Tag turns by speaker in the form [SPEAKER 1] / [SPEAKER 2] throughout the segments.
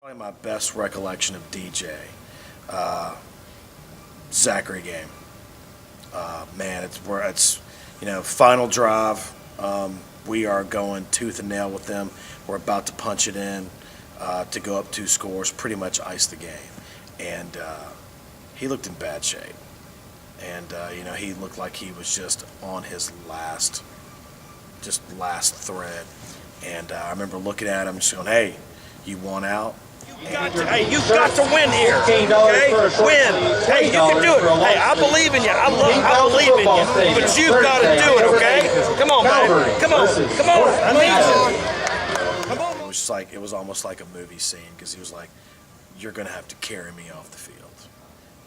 [SPEAKER 1] Probably my best recollection of DJ, Zachary game. Man, it's final drive. We are going tooth and nail with them. We're about to punch it in to go up 2 scores, pretty much ice the game. And he looked in bad shape. And he looked like he was just on his last thread. And I remember looking at him, just going, "Hey, you want out?"
[SPEAKER 2] You've got to win here, okay? Win. Hey, you can do it. Hey, I believe in you. I believe in you. But you've got to do it, okay? Come on, man. Come on. I need you. Come on.
[SPEAKER 1] It was almost like a movie scene, because he was like, "You're going to have to carry me off the field."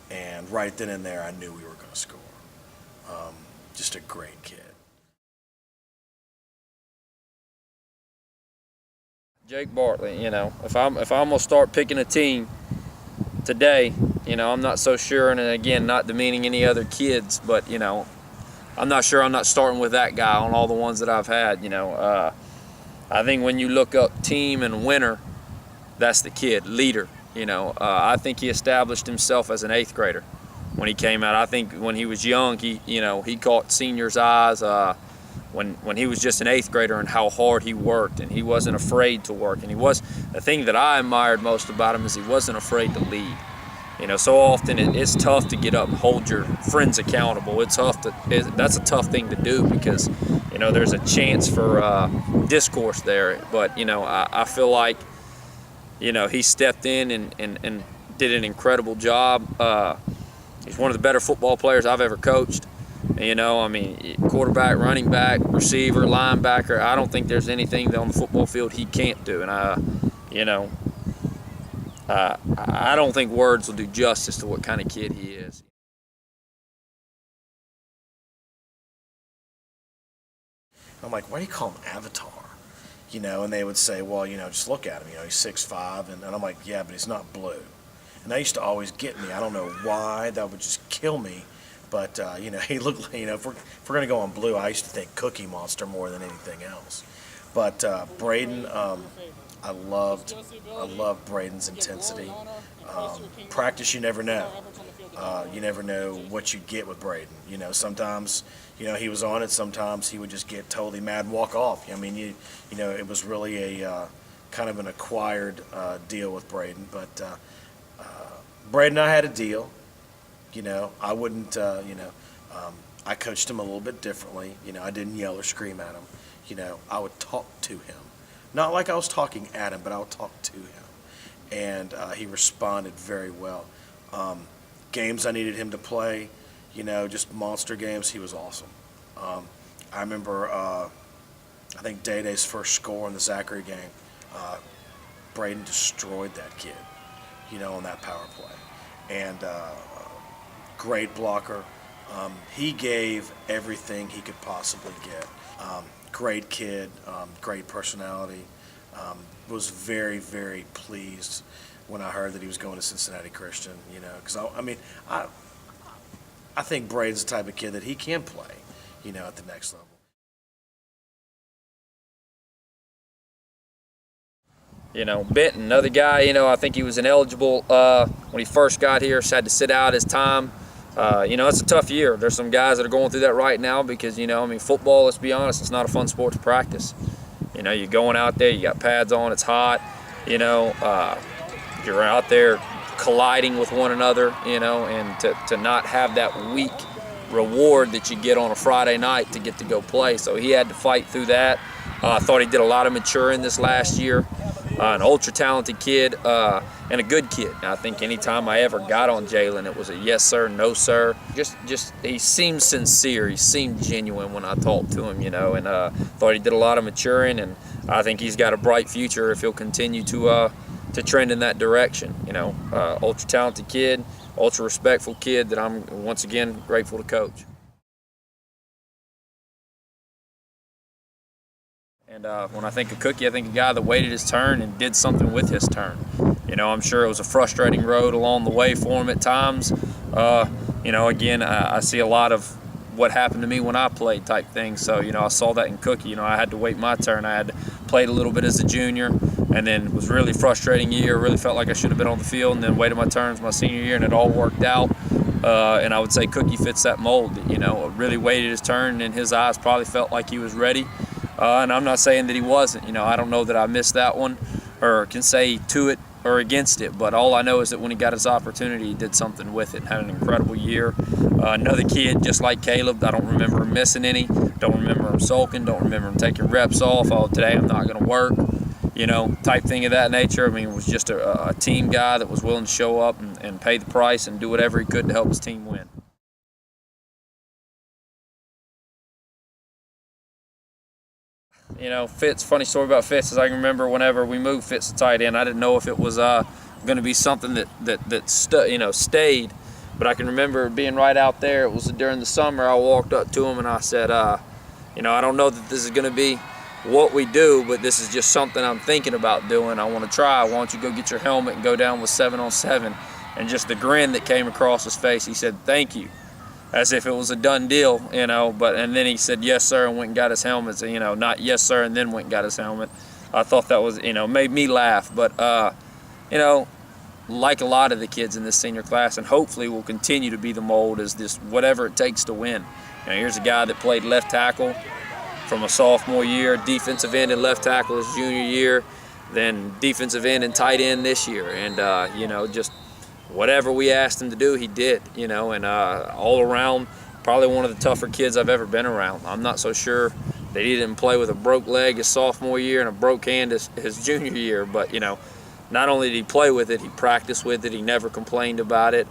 [SPEAKER 1] And right then and there, I knew we were going to score. Just a great kid.
[SPEAKER 3] Jake Bartley, if I'm gonna start picking a team today, I'm not so sure, and again, not demeaning any other kids, but I'm not sure I'm not starting with that guy on all the ones that I've had. I think when you look up team and winner, that's the kid, leader. I think he established himself as an 8th grader when he came out. I think when he was young, he caught seniors' eyes. When he was just an 8th grader, and how hard he worked, and he wasn't afraid to work. And the thing that I admired most about him is he wasn't afraid to lead. So often it's tough to get up and hold your friends accountable. That's a tough thing to do, because there's a chance for discourse there. But I feel like he stepped in and did an incredible job. He's one of the better football players I've ever coached. Quarterback, running back, receiver, linebacker, I don't think there's anything on the football field he can't do. And I don't think words will do justice to what kind of kid he is.
[SPEAKER 1] I'm like, "Why do you call him Avatar?" And they would say, "Well, just look at him. He's 6'5", and I'm like, "Yeah, but he's not blue." And that used to always get me. I don't know why. That would just kill me. But, he looked like, if we're going to go on blue, I used to think Cookie Monster more than anything else. But Braden, I loved Braden's intensity. Practice, you never know. You never know what you get with Braden. Sometimes, he was on it. Sometimes he would just get totally mad and walk off. It was really a kind of an acquired deal with Braden. But Braden and I had a deal. I wouldn't, I coached him a little bit differently. I didn't yell or scream at him. I would talk to him. Not like I was talking at him, but I would talk to him. And he responded very well. Games I needed him to play, just monster games, he was awesome. I remember, I think Day-Day's first score in the Zachary game, Braden destroyed that kid, on that power play. And great blocker. He gave everything he could possibly get. Great kid, great personality. Was very, very pleased when I heard that he was going to Cincinnati Christian, because I think Braden's the type of kid that he can play, at the next level.
[SPEAKER 3] Benton, another guy, I think he was ineligible when he first got here, so had to sit out his time. It's a tough year. There's some guys that are going through that right now because, football, let's be honest, it's not a fun sport to practice. You're going out there, you got pads on, it's hot, you're out there colliding with one another, and to not have that week reward that you get on a Friday night to get to go play. So he had to fight through that. I thought he did a lot of maturing this last year. An ultra-talented kid and a good kid. I think anytime I ever got on Jalen, it was a yes, sir, no, sir. Just he seemed sincere. He seemed genuine when I talked to him, and thought he did a lot of maturing, and I think he's got a bright future if he'll continue to trend in that direction. Ultra-talented kid, ultra-respectful kid that I'm, once again, grateful to coach. And when I think of Cookie, I think a guy that waited his turn and did something with his turn. I'm sure it was a frustrating road along the way for him at times. Again, I see a lot of what happened to me when I played type thing. So, I saw that in Cookie. I had to wait my turn. I had to played a little bit as a junior, and then was really frustrating year. Really felt like I should have been on the field, and then waited my turns my senior year, and it all worked out. And I would say Cookie fits that mold. You know, really waited his turn, and in his eyes probably felt like he was ready. And I'm not saying that he wasn't. You know, I don't know that I missed that one or can say to it or against it, but all I know is that when he got his opportunity, he did something with it and had an incredible year. Another kid just like Caleb, I don't remember him missing any, don't remember him sulking, don't remember him taking reps off. Oh, today I'm not going to work, you know, type thing of that nature. I mean, it was just a team guy that was willing to show up and pay the price and do whatever he could to help his team win. You know, Fitz, funny story about Fitz is I can remember whenever we moved Fitz to tight end, I didn't know if it was going to be something that stayed, but I can remember being right out there. It was during the summer. I walked up to him and I said, you know, I don't know that this is going to be what we do, but this is just something I'm thinking about doing. I want to try. Why don't you go get your helmet and go down with 7-on-7? And just the grin that came across his face, he said, thank you, as if it was a done deal, you know. And then he said yes sir and went and got his helmet. So, you know, not yes sir and then went and got his helmet. I thought that was, you know, made me laugh. But you know, like a lot of the kids in this senior class, and hopefully will continue to be the mold, is this whatever it takes to win. You know, here's a guy that played left tackle from a sophomore year, defensive end and left tackle his junior year, then defensive end and tight end this year. And you know, just whatever we asked him to do, he did, you know, and all around, probably one of the tougher kids I've ever been around. I'm not so sure that he didn't play with a broke leg his sophomore year and a broke hand his junior year, but, you know, not only did he play with it, he practiced with it, he never complained about it,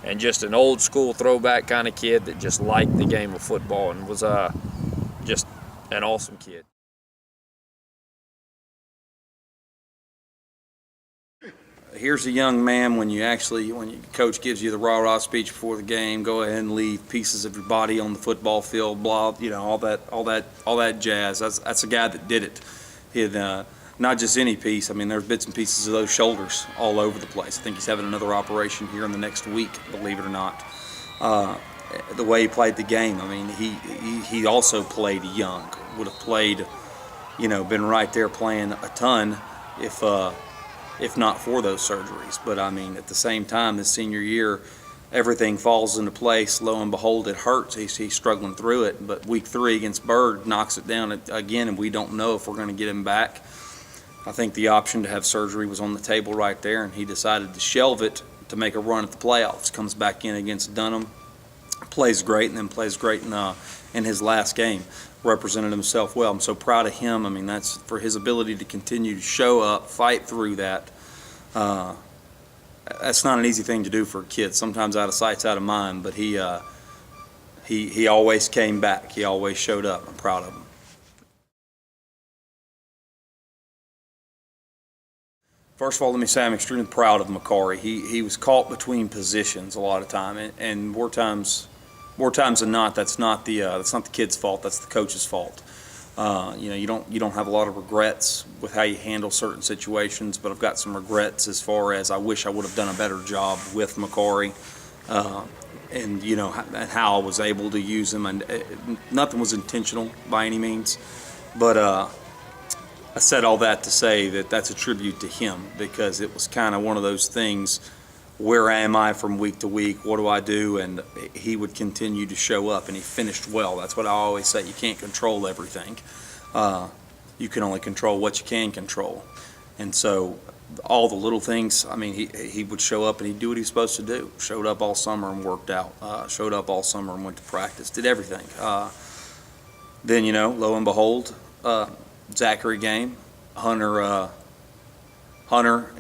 [SPEAKER 3] and just an old school throwback kind of kid that just liked the game of football and was just an awesome kid.
[SPEAKER 4] Here's a young man when coach gives you the rah-rah speech before the game, go ahead and leave pieces of your body on the football field, blah, you know, all that jazz. That's a guy that did it. He had not just any piece. I mean, there's bits and pieces of those shoulders all over the place. I think he's having another operation here in the next week, believe it or not. The way he played the game, I mean, he also played young. Would have played, you know, been right there playing a ton if not for those surgeries. But I mean, at the same time, this senior year, everything falls into place. Lo and behold, it hurts. He's struggling through it. But week 3 against Bird knocks it down again, and we don't know if we're going to get him back. I think the option to have surgery was on the table right there, and he decided to shelve it to make a run at the playoffs. Comes back in against Dunham, plays great, and then plays great in his last game. Represented himself well. I'm so proud of him. I mean, that's for his ability to continue to show up, fight through that. That's not an easy thing to do for a kid. Sometimes out of sight, out of mind. But he always came back. He always showed up. I'm proud of him. First of all, let me say I'm extremely proud of McCarry. He was caught between positions a lot of time, and more times than not, that's not the kid's fault. That's the coach's fault. You know, you don't have a lot of regrets with how you handle certain situations, but I've got some regrets as far as I wish I would have done a better job with McCarry, and you know, and how I was able to use him. And nothing was intentional by any means, but I said all that to say that that's a tribute to him, because it was kind of one of those things. Where am I from week to week? What do I do? And he would continue to show up, and he finished well. That's what I always say. You can't control everything. You can only control what you can control. And so all the little things, I mean, he would show up and he'd do what he was supposed to do. Showed up all summer and worked out. Showed up all summer and went to practice. Did everything. Then, you know, lo and behold, Zachary game, Hunter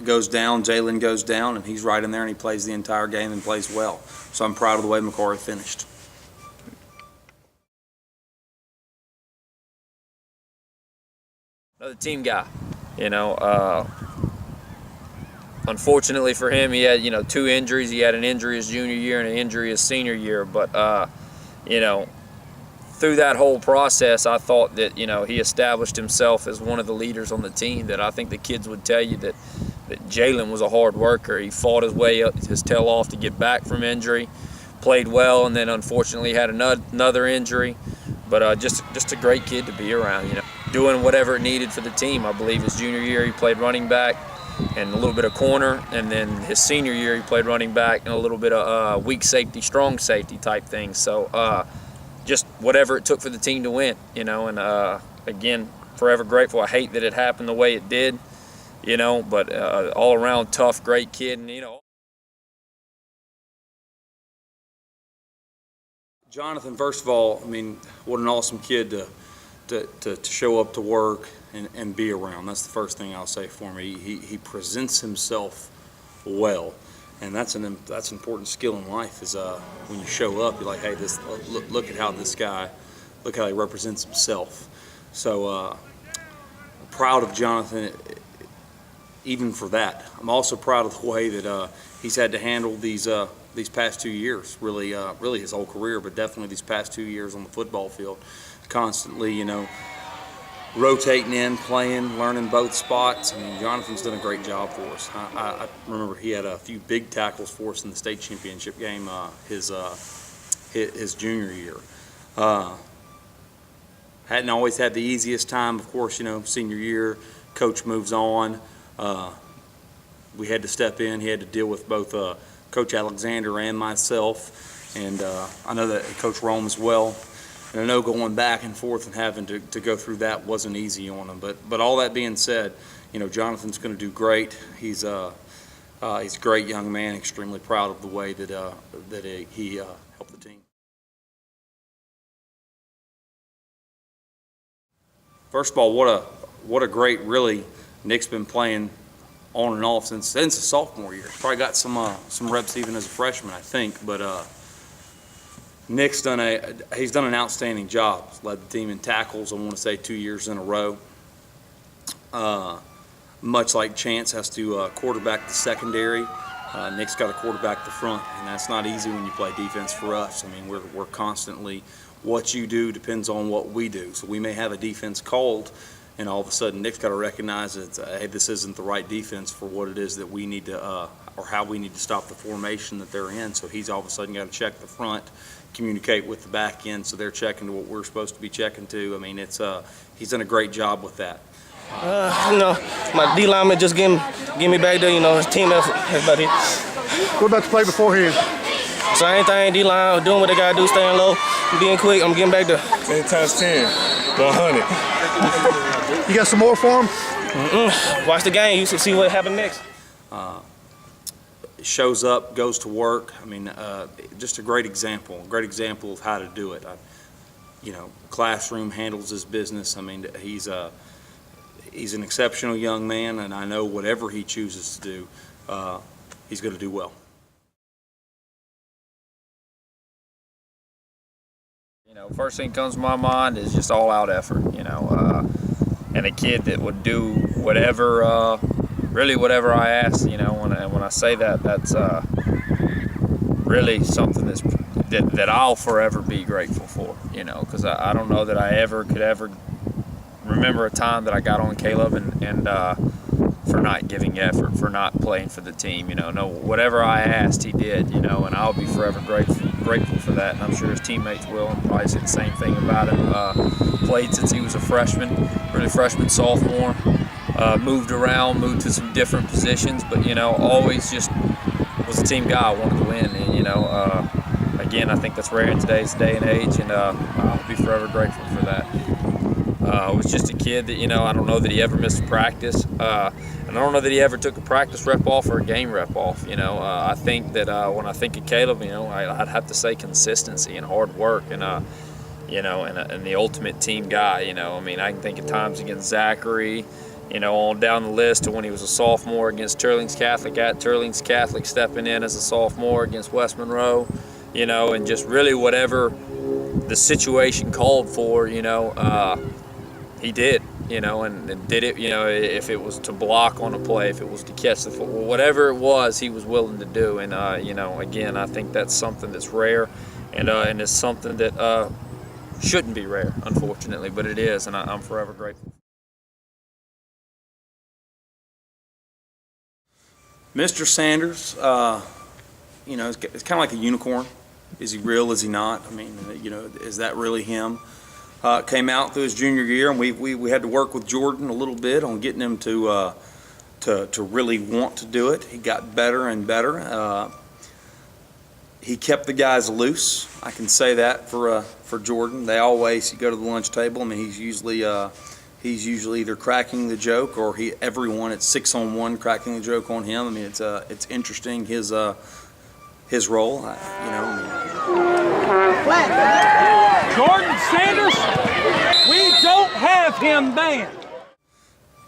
[SPEAKER 4] goes down, Jalen goes down, and he's right in there, and he plays the entire game and plays well. So I'm proud of the way McCarry finished.
[SPEAKER 3] Another team guy, you know. Unfortunately for him, he had, you know, 2 injuries. He had an injury his junior year and an injury his senior year. But, you know, through that whole process, I thought that, you know, he established himself as one of the leaders on the team. That I think the kids would tell you that Jalen was a hard worker. He fought his way up, his tail off to get back from injury, played well, and then unfortunately had another injury. But just a great kid to be around, you know. doing whatever it needed for the team. I believe his junior year he played running back and a little bit of corner, and then his senior year he played running back and a little bit of weak safety, strong safety type things. So just whatever it took for the team to win, and again, forever grateful. I hate that it happened the way it did, but all around tough, great kid, and
[SPEAKER 4] Jonathan, first of all, I mean, what an awesome kid to show up to work and be around. That's the first thing I'll say for me. He presents himself well, and that's an important skill in life. Is when you show up, you're like, hey, look at how this guy, look how he represents himself. So proud of Jonathan, even for that. I'm also proud of the way that he's had to handle these past 2 years, really his whole career, but definitely these past 2 years on the football field, constantly, rotating in, playing, learning both spots. I mean, Jonathan's done a great job for us. I remember he had a few big tackles for us in the state championship game his junior year. Hadn't always had the easiest time, of course, senior year, coach moves on. We had to step in. He had to deal with both Coach Alexander and myself, and I know that Coach Rome as well. And I know going back and forth and having to go through that wasn't easy on him. But all that being said, Jonathan's going to do great. He's a great young man. Extremely proud of the way that he helped the team. First of all, what a great, really, Nick's been playing on and off since a sophomore year. Probably got some reps even as a freshman, I think. But Nick's done an outstanding job. He's led the team in tackles, I want to say 2 years in a row. Much like Chance has to quarterback the secondary, Nick's got to quarterback the front, and that's not easy when you play defense for us. I mean, we're constantly, what you do depends on what we do. So we may have a defense called, and all of a sudden Nick's got to recognize that, hey, this isn't the right defense for what it is that we need to, or how we need to stop the formation that they're in. So he's all of a sudden got to check the front, communicate with the back end, so they're checking to what we're supposed to be checking to. I mean, he's done a great job with that.
[SPEAKER 5] My D lineman just getting me back there. His team effort. That's about it.
[SPEAKER 6] What about the play beforehand?
[SPEAKER 5] Same thing. D line doing what they gotta do, staying low, being quick. I'm getting back there.
[SPEAKER 6] 10 times 10, 100. You got some more for him?
[SPEAKER 5] Watch the game. You should see what happened next.
[SPEAKER 4] Shows up, goes to work. I mean, just a great example of how to do it. Classroom, handles his business. I mean, he's an exceptional young man, and I know whatever he chooses to do, he's going to do well.
[SPEAKER 3] First thing comes to my mind is just all-out effort, and a kid that would do whatever, really whatever I ask, and when I say that, that's really something that I'll forever be grateful for, because I don't know that I could ever remember a time that I got on Caleb and for not giving effort, for not playing for the team, no, whatever I asked, he did, and I'll be forever grateful for that, and I'm sure his teammates will, and probably say the same thing about him. Played since he was a freshman, really freshman, sophomore, moved to some different positions, but, always just was a team guy. I wanted to win, and, again, I think that's rare in today's day and age, and I'll be forever grateful for that. Was just a kid that, I don't know that he ever missed practice, and I don't know that he ever took a practice rep off or a game rep off. I think that when I think of Caleb, I'd have to say consistency and hard work, and and the ultimate team guy. I can think of times against Zachary, on down the list to when he was a sophomore against Turlings Catholic, at Turlings Catholic, stepping in as a sophomore against West Monroe, and just really whatever the situation called for, he did, and did it, if it was to block on a play, if it was to catch the football, whatever it was, he was willing to do. And, again, I think that's something that's rare, and it's something that shouldn't be rare, unfortunately, but it is, and I'm forever grateful.
[SPEAKER 4] Mr. Sanders, it's kind of like a unicorn. Is he real? Is he not? I mean, is that really him? came out through his junior year, and we had to work with Jordan a little bit on getting him to really want to do it. He got better and better. He kept the guys loose. I can say that for Jordan. They always, you go to the lunch table, I mean, he's usually either cracking the joke or everyone at 6-on-1 cracking the joke on him. I mean, it's interesting his role.
[SPEAKER 7] Jordan Sanders, we don't have him banned.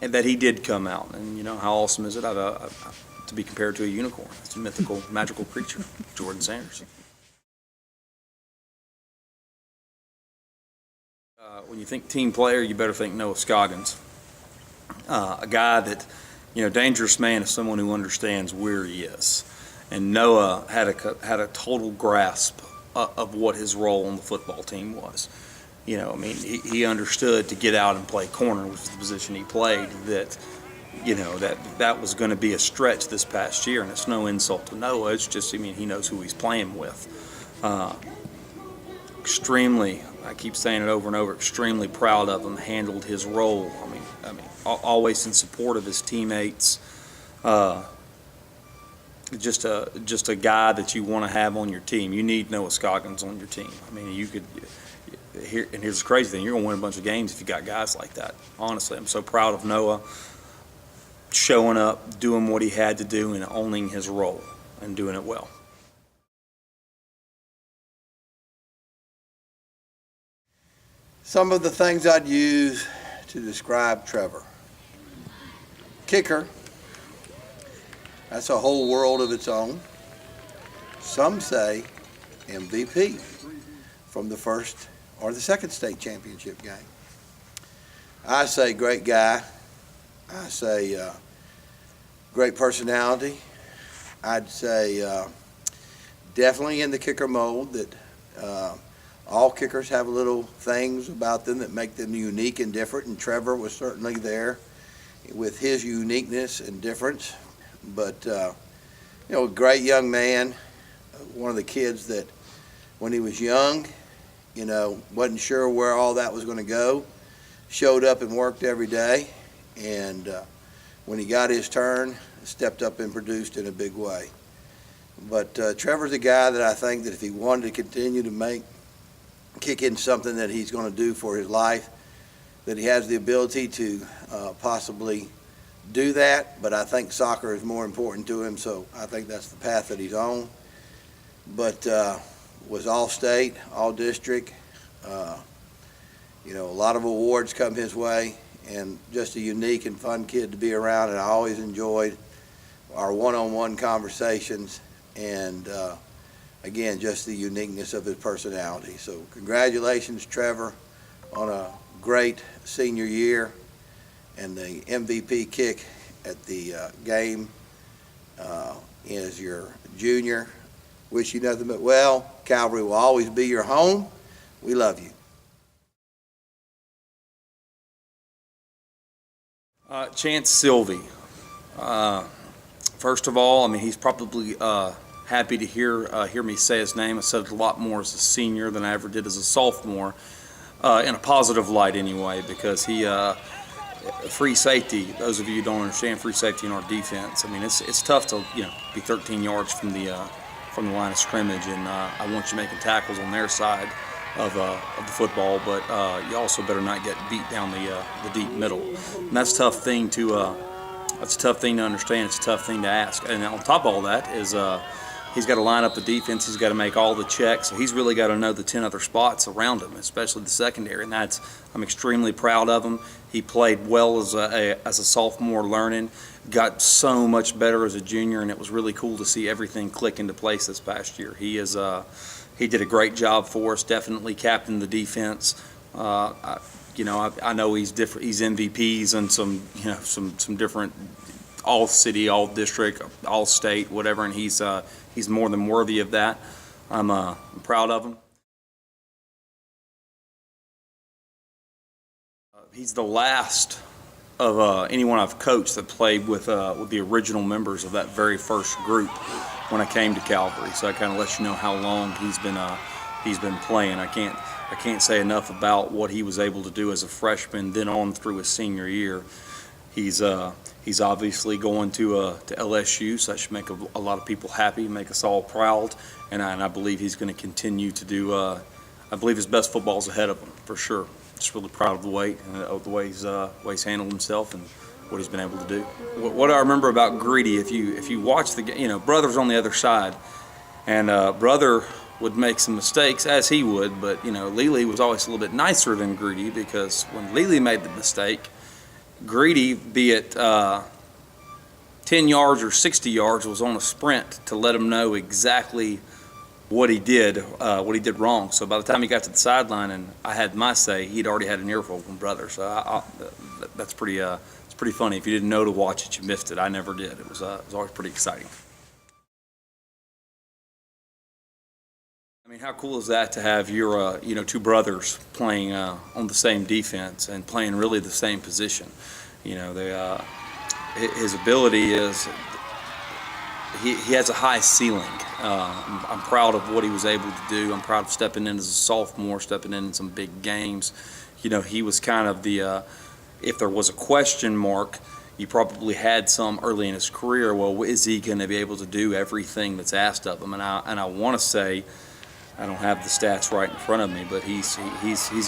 [SPEAKER 4] And that he did come out, and how awesome is it to be compared to a unicorn? It's a mythical, magical creature, Jordan Sanders. When you think team player, you better think Noah Scoggins, a guy that, dangerous man is someone who understands where he is, and Noah had a total grasp of what his role on the football team was. He understood to get out and play corner, which is the position he played, that was going to be a stretch this past year, and it's no insult to Noah. It's just, he knows who he's playing with. Extremely, I keep saying it over and over, extremely proud of him, handled his role. Always in support of his teammates. Just a guy that you want to have on your team. You need Noah Scoggins on your team. You could. And here's the crazy thing: you're gonna win a bunch of games if you got guys like that. Honestly, I'm so proud of Noah showing up, doing what he had to do, and owning his role and doing it well.
[SPEAKER 8] Some of the things I'd use to describe Trevor. Kicker. That's a whole world of its own. Some say MVP from the first or the second state championship game. I say great guy. I say great personality. I'd say definitely in the kicker mold that all kickers have little things about them that make them unique and different, and Trevor was certainly there with his uniqueness and difference. But, a great young man, one of the kids that when he was young, wasn't sure where all that was going to go, showed up and worked every day, and when he got his turn, stepped up and produced in a big way. But Trevor's a guy that I think that if he wanted to continue to kick in something that he's going to do for his life, that he has the ability to possibly do that, but I think soccer is more important to him, so I think that's the path that he's on. But was all state, all district, a lot of awards come his way, and just a unique and fun kid to be around, and I always enjoyed our one-on-one conversations, and again, just the uniqueness of his personality. So congratulations, Trevor, on a great senior year and the MVP kick at the game as your junior. Wish you nothing but well. Calvary will always be your home. We love you.
[SPEAKER 4] Chance Sylvie. First of all, he's probably happy to hear me say his name. I said it a lot more as a senior than I ever did as a sophomore, in a positive light anyway, because he free safety. Those of you who don't understand free safety in our defense, it's tough to be 13 yards from the line of scrimmage, and I want you making tackles on their side of the football, but you also better not get beat down the deep middle. And that's a tough thing to understand. It's a tough thing to ask. And on top of all that is he's got to line up the defense. He's got to make all the checks. So he's really got to know the 10 other spots around him, especially the secondary. And I'm extremely proud of him. He played well as a sophomore, learning, got so much better as a junior, and it was really cool to see everything click into place this past year. He did a great job for us. Definitely captained the defense. I know he's different. He's MVPs and some different all city, all district, all state, whatever, and he's more than worthy of that. I'm proud of him. He's the last of anyone I've coached that played with the original members of that very first group when I came to Calvary. So I kind of let you know how long he's been playing. I I can't say enough about what he was able to do as a freshman, then on through his senior year. He's obviously going to LSU, so that should make a lot of people happy, make us all proud, and I believe he's going to continue to do. I believe his best football is ahead of him for sure. Just really proud of the way he's handled himself and what he's been able to do. What I remember about Greedy, if you watch the game, Brother's on the other side, and Brother would make some mistakes, as he would, but Lely was always a little bit nicer than Greedy, because when Lely made the mistake, Greedy, be it 10 yards or 60 yards, was on a sprint to let him know exactly what he did wrong. So by the time he got to the sideline and I had my say, he'd already had an earful from Brother. So that's pretty it's pretty funny. If you didn't know to watch it, you missed it. I never did. It was always pretty exciting. I mean, how cool is that to have your two brothers playing on the same defense and playing really the same position? His ability is he has a high ceiling. I'm proud of what he was able to do. I'm proud of stepping in as a sophomore, stepping in some big games. He was kind of the if there was a question mark, you probably had some early in his career. Well, is he going to be able to do everything that's asked of him? And I want to say, I don't have the stats right in front of me, but he's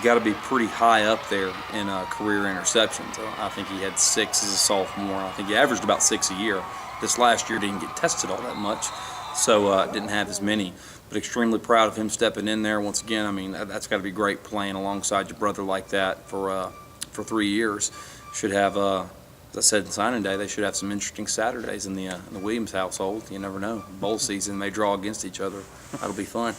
[SPEAKER 4] got to be pretty high up there in career interceptions. I think he had 6 as a sophomore. I think he averaged about 6 a year. This last year didn't get tested all that much, so didn't have as many. But extremely proud of him stepping in there once again. I mean, that's got to be great playing alongside your brother like that for 3 years. Should have, as I said in signing day, they should have some interesting Saturdays in the Williams household. You never know. Bowl season may draw against each other. That'll be fun.